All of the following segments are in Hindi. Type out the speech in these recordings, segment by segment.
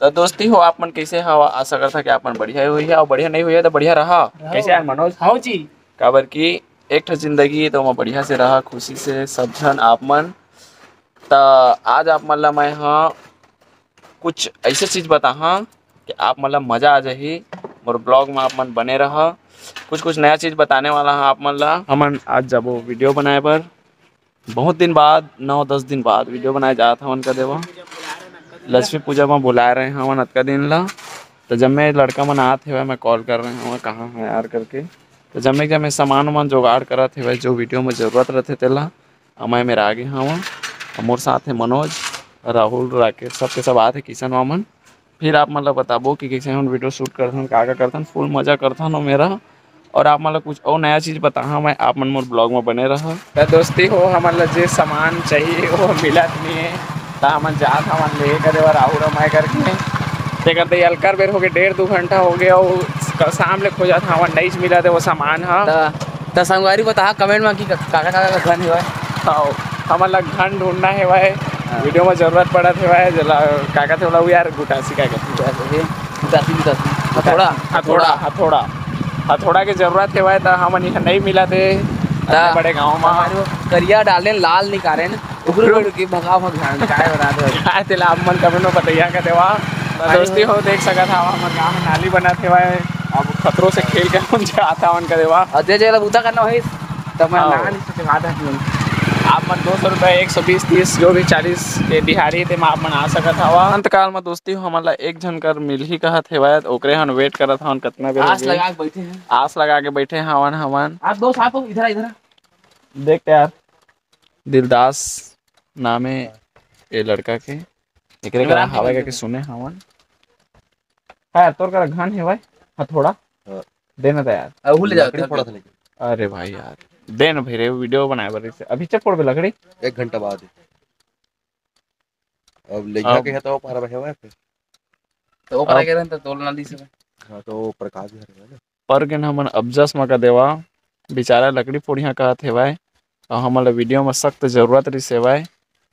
तो दोस्ती हो आप मन कैसे हो? आशा करता कि आप मन बढ़िया हुई है और बढ़िया नहीं हुई है तो बढ़िया रहा। कैसे यार मनोज? हाँ जी। काबर की एक ठो जिंदगी तो मैं बढ़िया से रहा खुशी से सब जन आप मन। तो आज आप मन ला मैं हाँ कुछ ऐसे चीज बता हाँ कि आप मतलब मजा आ जाही मोर ब्लॉग में आप मन बने रहा। कुछ कुछ नया चीज बताने वाला हाँ आप मन ला। हमन आज जब वो वीडियो बनाए पर बहुत दिन बाद 9-10 दिन बाद वीडियो बनाए जात हवन का देवा लक्ष्मी पूजा में बुलाए रहे हैं हवन अतका दिन ला। तो जब मैं लड़का मन आते हुए मैं कॉल कर रहे हैं कहाँ है यार करके। तो जब मैं सामान वामान जुगाड़ करत हुए जो वीडियो में जरूरत रहते तेला मैं मेरा आगे हवा। मोर साथ है मनोज राहुल राकेश सबके सब आते किशन वामन। फिर आप मतलब बताबो कि कैसे हम वीडियो शूट करथन का करथन फुल मजा करथन मेरा। और आप मतलब कुछ और नया चीज़ बता मैं आप मन मोर ब्लॉग में बने रहा। तो दोस्ती हो हमारे जो सामान चाहिए वो मिलत नहीं है तो हम जात हम ले करे और राहुल मैं करके ते करते अलकर बेर हो गए 1.5-2 घंटा हो गया और शाम ले खोजा था हमारा नहीं मिला था वो सामान। हाँ तो संगवारी बता कमेंट में कि काका का घन है हमारे लग घन ढूंढना है भाई वीडियो में जरूरत पड़ा थे भाई जला काका थे बोला यार गुटासी का थोड़ा हथौड़ा हथौड़ा हथौड़ा की जरूरत है भाई तो हम नहीं मिला थे बड़े गाँव में करिया डाले लाल निकाले की भगा काय तेला आप मन कमेंट में बताइए का देवा। दोस्ती हो देख सका था हमारे गाँव में नाली बना थे भाई अब खतरों से खेल के हम आता हवन का देवा अजय जगह बूता करना है तब मैं आप मन 200 रुपये 120-30 जो भी 40 के दिहाड़ी थे आप मन आ सकत हवा। अंतकाल में दोस्ती हो हमारा एक जन कर मिल ही कहत है भाई ओकरे हम वेट करत हवन कितना बेर आस लगा के बैठे हैं आस लगा के बैठे हवन हवन। आप दो साथ हो इधर इधर देखते यार दिलदास नामे ये लड़का के एकरे करा हवा के सुने हवन है तोर करा घन है भाई हथौड़ा देना था यार अब ले जाओ थोड़ा सा। अरे भाई यार देन फिर वीडियो बनाए बार से अभी चक पड़ लकड़ी 1 घंटा बाद अब ले जाके है तो पारा बहे हुआ है फिर तो वो पारा के रहन तो तोल ना दी से। हां तो प्रकाश घर है ना पर के हमन अबजस में का देवा बेचारा लकड़ी पोड़िया कहत है भाई और हमारा वीडियो में सख्त जरूरत रही से भाई।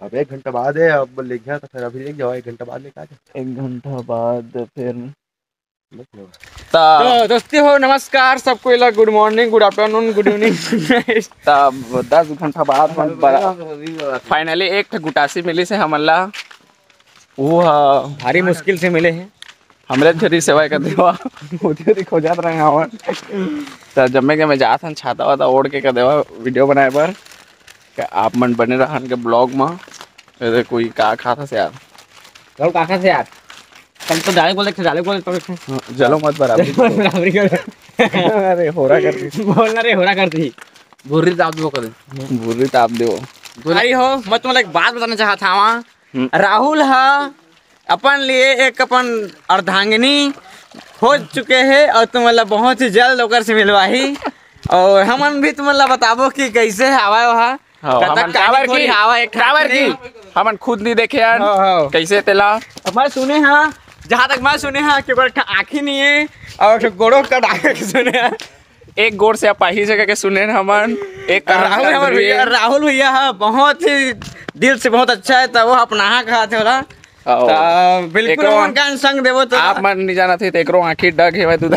अब 1 घंटा बाद है अब ले गया तो फिर अभी ले जाओ 1 घंटा बाद लेके आ जाओ 1 घंटा बाद फिर तो दोस्ती हो नमस्कार सबको ला good morning good afternoon good evening तब 10 घंटा बाद फाइनली एक गुटासी मिली से हमला वो भारी मुश्किल से मिले हैं हमरे झरी सेवा कर देवा उधर खोजत रहे हवन। तो जब मैं जात हन छाता वाता ओढ़ के कर देवा वीडियो बनाए पर आप मन बने रहन के ब्लॉग में कोई का खाता से यार चल काका से यार कल तो डाले बोले तो चलो मत बराबरी कर अरे होरा कर बोलना रे होरा करती बुर्री ताप दो कर बुर्री ताप दो भाई हो मैं तुम्हें एक बात बताना चाहता था वहाँ राहुल है अपन लिए एक अपन अर्धांगिनी खोज चुके हैं और तुम मतलब बहुत ही जल्द होकर से मिलवाही और हमन भी तुम मतलब बताबो कि कैसे हवा वहाँ हमन खुद नहीं देखे यार कैसे तेला मैं सुने हाँ जहाँ तक मैं सुने हाँ कि आँखी नहीं है और गोड़ों का डाके सुने हैं एक गोड़ से अपाही जगह के सुने हमन एक राहुल भैया हाँ बहुत ही दिल से बहुत अच्छा है तब वो अपना कहा थे बोला बिल्कुल उनका संग देवो तो आप मन नहीं जाना थे एकरो आँखी डग है तू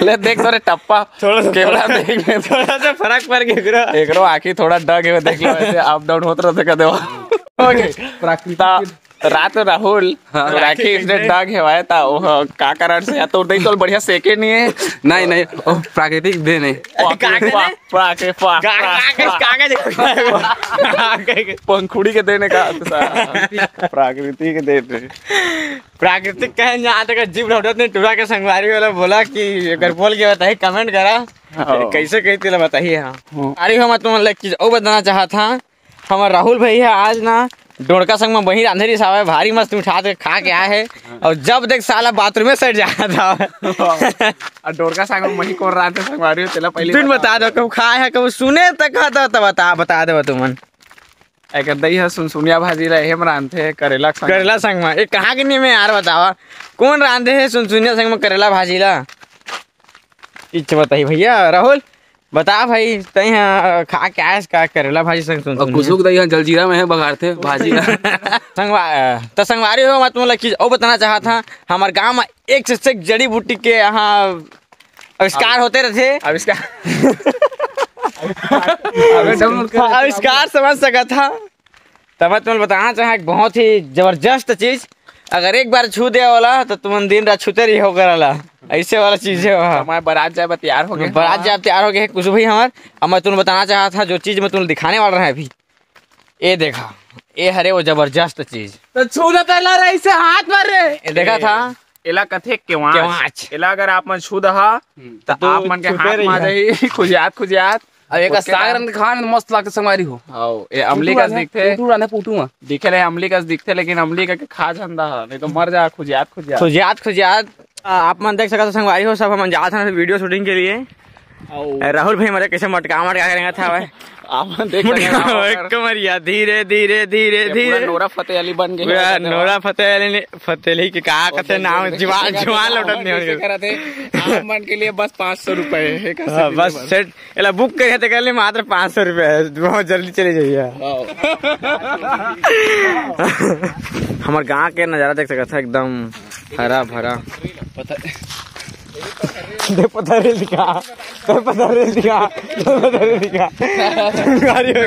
ले देख तोरे टप्पा केवला देख थोड़ा सा फर्क पड़ गया एकरो आँखी थोड़ा डग है देख लो ऐसे अप डाउन होत रहते का देवा ओके रात राहुल राखी इसने डग है भाई ता वो का कारण से या तो नहीं तो बढ़िया सेके नहीं है नहीं प्राकृतिक दे नहीं पंखुड़ी के देने का प्राकृतिक के देने प्राकृतिक कहे जहाँ तक जीव लौटत ने टूरा के संगवारी वाला बोला कि अगर बोल के बताइए कमेंट करा कैसे कहते बताइए। हाँ अरे हम तुम चीज और बताना चाहा था हमारे राहुल भैया आज ना डोड़का संग में वही अंधेरी सावा भारी मस्त उठा के खा के आए है और जब देख साला बाथरूम में सट जाया था और डोड़का संग में वही कोर रहा था संगवारी तेला पहले तुम बता दो कब खाए है कब सुने तक तो बता दे तुमन एक दही है सुनसुनिया भाजी रहे हम रांधे करेला संग में एक कहाँ के नहीं में यार बतावा कौन रांधे है सुनसुनिया संग में करेला भाजी ला इच्छा बताइए भैया राहुल बता भाई तई खा के आयस का करेला भाजी संग सुन कुसुक दही जलजीरा में है बघार थे भाजी संगवारी हो मैं तुम चीज और बताना चाहा था हमारे गांव में एक से एक जड़ी बूटी के यहाँ आविष्कार होते रहते आविष्कार समझ सका था तब मैं तुम्हें बताना चाहे बहुत ही जबरदस्त चीज अगर एक बार छू दे वाला तो तुम दिन रात छूते रही हो करला ऐसे वाला चीज है हमारे बारात जाए तैयार हो गए बारात जाए तैयार हो गए कुछ भाई हमार अब मैं तुम्हें बताना चाहा था जो चीज मैं तुम्हें दिखाने वाला रहा अभी ये देखा ये हरे वो जबरदस्त चीज तो छू देता ऐसे हाथ मारे ये देखा था एला कथे केवाच एला अगर आप मन छू दहा तो आप मन के हाथ मा जाई खुजियात अब एक साग रंग खान मस्त लागते संगवारी हो हां ये अमली का दिखथे पुटू राने पुटू में दिखे रहे अमली का दिखथे लेकिन अमली का खा झंदा नहीं तो मर जा खुजियात आप मन देख सकते संगवारी हो सब हम जात हैं वीडियो शूटिंग के लिए राहुल भाई मेरे कैसे मटका करेंगे था भाई आप देख सकते कमरिया धीरे धीरे धीरे धीरे नोरा फतेह अली बन गए पूरा नोरा फतेह अली के कहा कहते नाम जवान लौटत नहीं होने करते आप मन के लिए बस 500 रुपए बस सेट एला बुक करे थे कर ले मात्र 500 रुपए बहुत जल्दी चले जाइए हमारे गांव के नजारा देख सकता था एकदम हरा भरा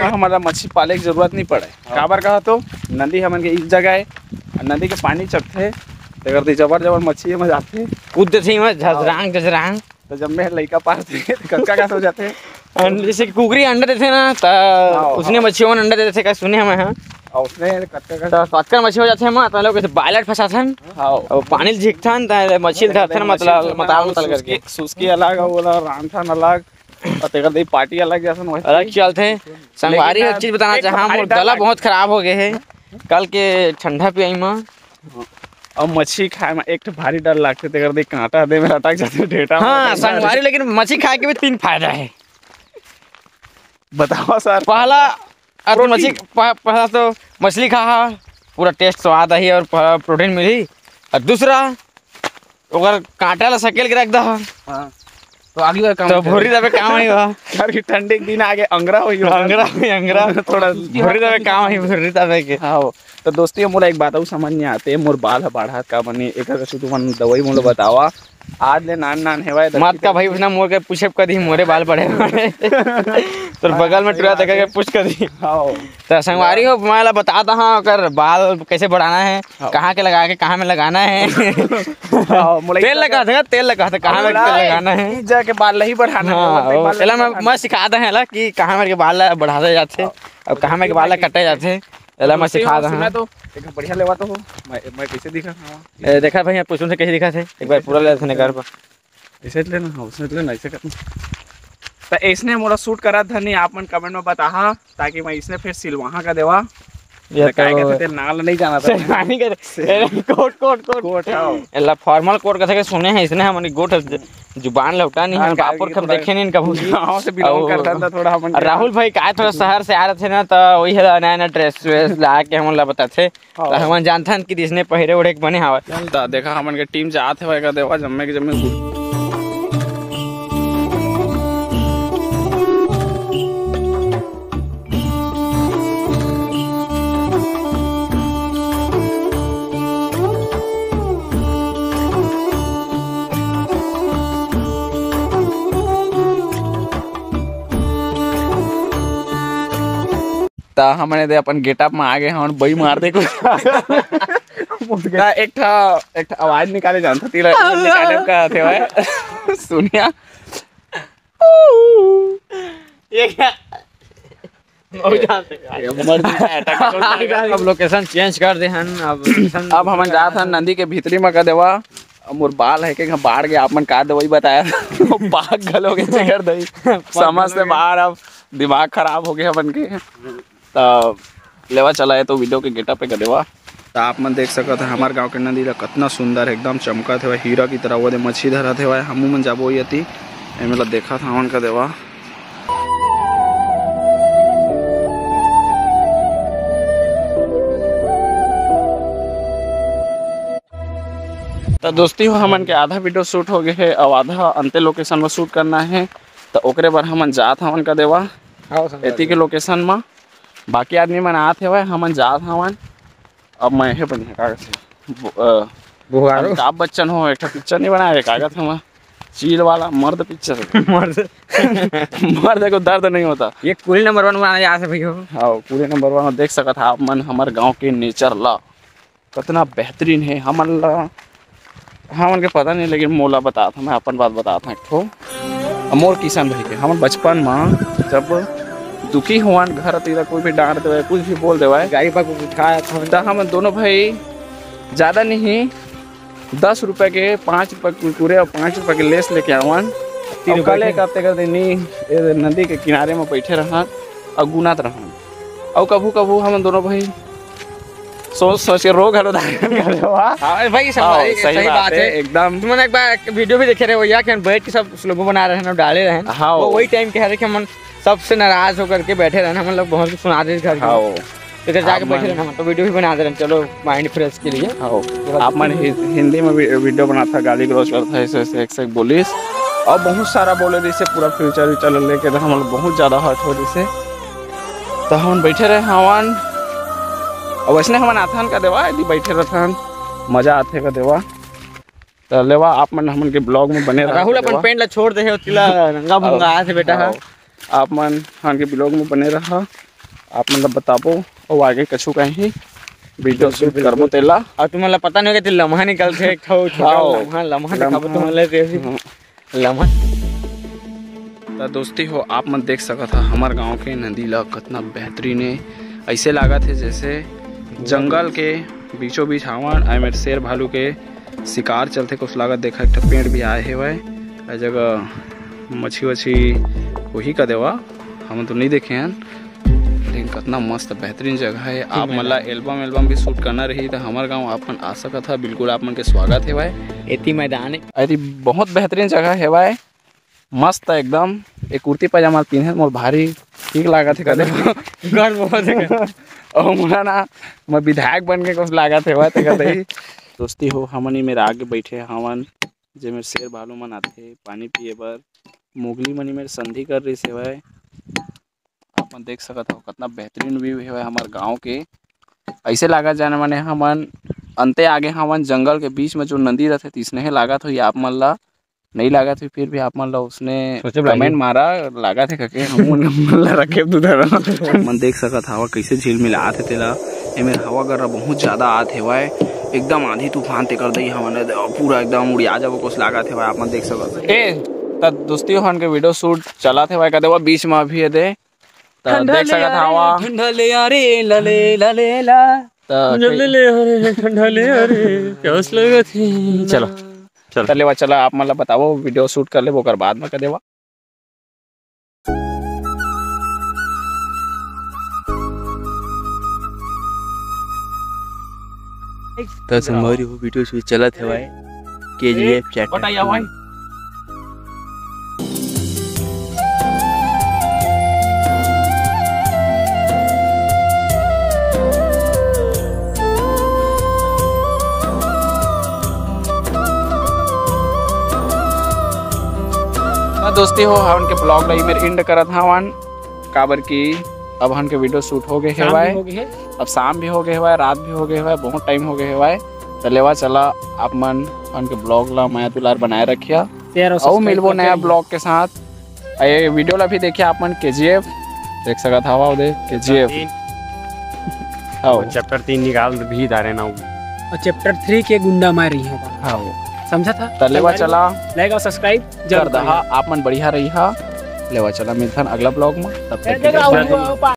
हमारा मच्छी पाले की जरूरत नहीं पड़े काबर कहा तो नदी हमन के इस जगह है नदी के पानी चपथे जबर मच्छी में जाते कूदते थे झजरांग तो जब मैं लड़का पार थे कच्चा का हो जाते जैसे कुकरी अंडा देते ना तो उसने मच्छियों में अंडा देते थे क्या सुने हमें हाँ और उसने कच्चा मच्छी हो जाते हैं मां तो लोग ऐसे बायलट फंसाथन और पानी झिकथन तो मच्छी धरथन मतलब करके सुस्की अलग और रांथन अलग और तेकर दे पार्टी अलग जैसन अलग चलते संगवारी एक चीज बताना चाहा मोर गला बहुत खराब हो गए है कल के ठंडा पे आई मां और मच्छी खाए में एक भारी डर लगते तेकर दे कांटा दे में अटक जाते डेटा हां संगवारी लेकिन मच्छी खाए के भी 3 फायदा है बताओ सर पहला और मछली पहला तो मछली खा पूरा टेस्ट स्वाद आई और प्रोटीन मिली और दूसरा अगर कांटा ला सकेल के रख दा तो आगे काम तो भोरी दबे काम आई बा अरे ठंडे के दिन आगे अंगरा थोड़ा भोरी दबे काम आई भोरी दबे के हां तो दोस्तों मोला एक बात समझ नहीं आते मोर बाल ह बाढ़ा का बनी एक शुद्ध मन दवाई मोला बतावा आज ले नान हेवाय मत का भाई उसना मोर के पूछे कदी मोरे बाल बढ़े तो बगल में टुरा तक के पूछ कदी तो संगवारी हो मैं बताता हां अगर बाल कैसे बढ़ाना है कहां के लगा के कहां में लगाना है तेल लगा था कहां में लगाना है जाके बाल नहीं बढ़ाना है पहले मैं सिखाता है कि कहां में के बाल बढ़ाते जाते और कहां में के बाल कटे जाते एला मैं सिखा रहा हूं तो एक बढ़िया लेवा तो हो मैं कैसे दिखा देखा भाई आप पूछूं से कैसे दिखा थे एक बार पूरा ले थे घर पर ऐसे लेना हां उसने लेना ऐसे करना तो इसने मोरा शूट करा था नहीं आप मन कमेंट में बताहा ताकि मैं इसने फिर सिलवाहा का देवा ये काय कहते नाल नहीं जाना था नहीं कर कोट एला फॉर्मल कोट का सुने हैं इसने हमने गोट जुबान लौटा नहीं है कापुर कब देखे नहीं कभी गांव से बिलोंग करता था थोड़ा हम राहुल भाई का थोड़ा शहर से आ रहे थे ना तो वही है नया ड्रेस ला के हम ला बताते तो हम जानथन कि इसने पहिरे ओढ़े बने हवा देखा हमन के टीम जात है का देवा जम्मे के जम्मे हमने दे अपन गेटअप में आ गए हैं बई मार दे कुछ एक आवाज निकाले जानता तीला निकाले का थे भाई सुनिया ये क्या अब लोकेशन चेंज कर दे हन अब हम जा था नदी के भीतरी में का देवा मोर बाल है के बाढ़ गया आपन का दवाई बताया बाग गलो के चकर दई समझ से बाहर अब दिमाग खराब हो गया अपन के तो लेवा चला है तो वीडियो के गेटअप पे कर देवा तो आप मन देख सकत है हमारे गांव के नदी कितना सुंदर है एकदम चमकत है हीरा की तरह वो दे मच्छी धरत है हमू मन जाबो यति एमेला देखा था हमन का देवा तो दोस्ती हो हमन के आधा वीडियो शूट हो गए है और आधा अंते लोकेशन में शूट करना है तो ओकरे बर हमन जात हवन का देवा आओ एती के लोकेशन में। बाकी आदमी मन आत हेवय, हमन जात हवन। अब मैं हे बनी कागज से बुहारो अमिताभ बच्चन हो एक पिक्चर नहीं बनाया कागज हम चील वाला मर्द पिक्चर मर्द मर्द को दर्द नहीं होता। ये कुल नंबर 1 बनाना यहाँ से भैया। हाँ पूरे नंबर 1 में देख सकत आप मन हमार गांव के नेचर ला कितना बेहतरीन है। हमन के पता नहीं, लेकिन मोला बताता मैं अपन बात बताता एक ठो मोर किसान भाई के। हम बचपन में जब दुखी हुआ घर तीरा कोई भी डांट देवे कुछ भी बोल देवे गाड़ी पर कुछ उठाया तो हम दोनों भाई ज़्यादा नहीं 10 रुपए के 5 रुपए कुरकुरे और 5 रुपए के लेस लेके आवन। कले करते नहीं नदी के किनारे में बैठे रहन और गुनात रहन। और कभू कभू हम दोनों भाई सोच के रोग हलो भाई सही बात है एकदम। तुम एक बार वीडियो भी देखे रहे हो या कि बैठ के सब स्लोगो बना रहे हैं और डाले रहे हैं। हाँ वो वही टाइम के है कि हम सबसे नाराज होकर के बैठे रहना, हम लोग बहुत कुछ सुना दे घर हाँ तो जाके बैठे रहना तो वीडियो भी बना दे रहे हैं। चलो माइंड फ्रेश के लिए। हाँ आप मन हिंदी में वीडियो बना था, गाली गलौज करता है ऐसे एक बोलिस और बहुत सारा बोले जैसे पूरा फ्यूचर व्यूचर लेके हम लोग बहुत ज़्यादा हर्ट हो जैसे। तो हम बैठे रहे हवन और वैसे हम आथन का देवा यदि बैठे रहन मजा आते का देवा। तो लेवा आप मन हमन के ब्लॉग में बने राहुल अपन पेंट ला छोड़ दे हो तिला रंगा भंगा आया थे बेटा। आप मन हम के ब्लॉग में बने रहा, आप मतलब बताबो और आगे कछु कहीं वीडियो शूट करबो तेला। और तुम्हारा पता नहीं कि लम्हा निकल थे लम्हा दिखाबो तुम्हारे लम्हा। तो दोस्ती हो आप मन देख सकत हा हमार गांव के नदी ला कितना बेहतरीन है। ऐसे लागत है जैसे जंगल के बीचों बीच हवन आई मेरे शेर भालू के शिकार चलते कुछ लागत देखा एक पेड़ भी आए है वह जगह मछी वछी वही का देवा हम तो नहीं देखे हैं, लेकिन कितना मस्त बेहतरीन जगह है। आप मतलब एल्बम भी शूट करना रही तो हमारे गांव आप मन आ सकत था, बिल्कुल आप मन के स्वागत है भाई। एती मैदान है बहुत बेहतरीन जगह है भाई, मस्त है एकदम। एक कुर्ती पजामा पहने मोर भारी ठीक लागत है कदे गर्व बहुत है और मोला ना मैं विधायक बन के कुछ लागत है भाई कदे। दोस्ती हो हमन मेरे आगे बैठे हवन जे मेरे शेर भालू मन आते पानी पिए बर, मुगली मनी मेरे संधि कर रही से भाई। आप देख सकत हो कितना बेहतरीन व्यू है हमारे गांव के। ऐसे लागत जाने माने हमन अंते आगे हमन जंगल के बीच में जो नदी रहते तीसने लागत हो। आप मन ला नहीं लागत हुई फिर भी आप मन ला उसने कमेंट मारा लागत है करके हम ला रखे मन देख सकत हवा कैसे झील मिलात है तेला एमे हवा गरा बहुत ज्यादा आत है एकदम आंधी तूफान ते कर दई हमन पूरा एकदम उड़िया जाबो कुछ लागत है आप मन देख सकत ए त दोस्ती हन के वीडियो शूट चला थे का देवा बीच में अभी दे त देख सकत हवा ठंडा ले अरे लले लले ला ठंडा ले अरे ठंडा ले अरे प्यास लगत है। चलो चलेवा चला आप मतलब बताओ वीडियो शूट कर ले वो कर बाद में कर देवा। तो हमारी वो वीडियो शूट चला थे भाई KGF चैट बताइए भाई। दोस्ती हो हम के ब्लॉग ला मेरे एंड करत हवन काबर की अब हम के वीडियो शूट हो गए है भाई। अब शाम भी हो गए है रात भी हो गए है बहुत टाइम हो गए है भाई। चलेवा चला आप मन हम के ब्लॉग ला माया दुलार बनाए रखिया और मिलबो नया ब्लॉग के साथ। ये वीडियो ला भी देखिए आप मन KGF देख सकत हवा उदे KGF चैप्टर 3 निकाल भी दारे ना और चैप्टर 3 के गुंडा मारी है। हाँ समझा था। तलेवा चला लाइक और सब्सक्राइब कर दहा आप मन बढ़िया रही हा। लेवा चला मिलथन अगला ब्लॉग में तब तक के लिए।